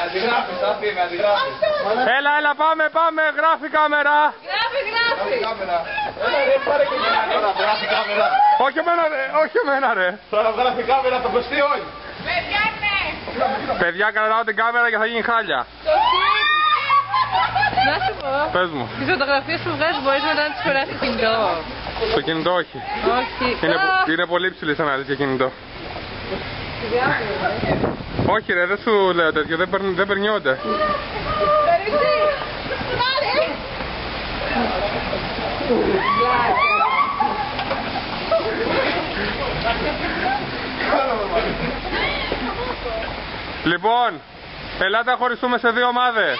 αντιγράφεις, αυτή με αντιγράφεις. Έλα, πάμε, γράφει κάμερα. Γράφει. Κάμερα. Έλα ρε, πάρε και εμένα τώρα, γράφει κάμερα. Όχι εμένα ρε. Τώρα γράφει κάμερα, το κοστί όλοι. Παιδιά, ναι. Παιδιά, κρατάω την κάμερα και θα γίνει χάλια. Να σου πω. Πες μου. Τις φωτογραφίες που βγάζεις μπορείς μετά να τις περάσεις στο κινητό. Στο κινητό όχι. Όχι. Είναι πολύ ψηλή ανάλυση για κινητό. Όχι ρε, δεν σου λέω τέτοιο, δεν περνιόνται. Λοιπόν, ελάτε να χωριστούμε σε δύο ομάδες.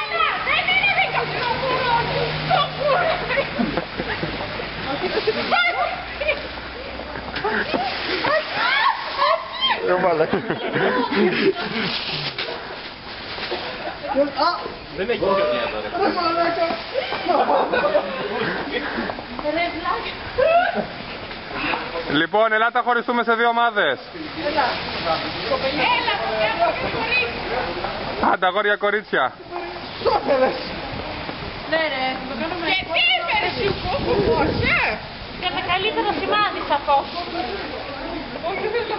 Δεν έχει κοινωνία τώρα. Λοιπόν, ελάτε να χωριστούμε σε δύο ομάδες. Άντε, αγόρια κορίτσια. Ναι ρε, το κάνουμε. Και τι είπες σου, για τα καλύτερα σημάδι σαφώς. Όχι δεν το...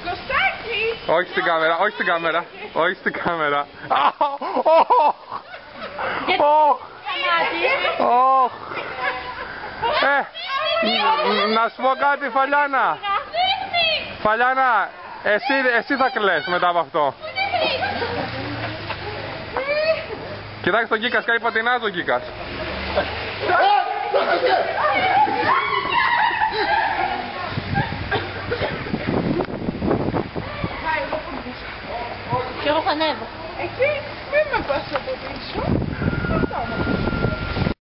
Κωστάκι! Όχι στην κάμερα, όχι στην κάμερα. Όχι στην κάμερα. Να σου πω κάτι, Φαλιάνα. Φαλιάνα, εσύ θα κλαις μετά από αυτό. Κοιτάξτε τον Κίκας, κάνει πατινάζ ο Κίκας. Και εγώ θα ανέβω. Εκεί μην με πας από πίσω.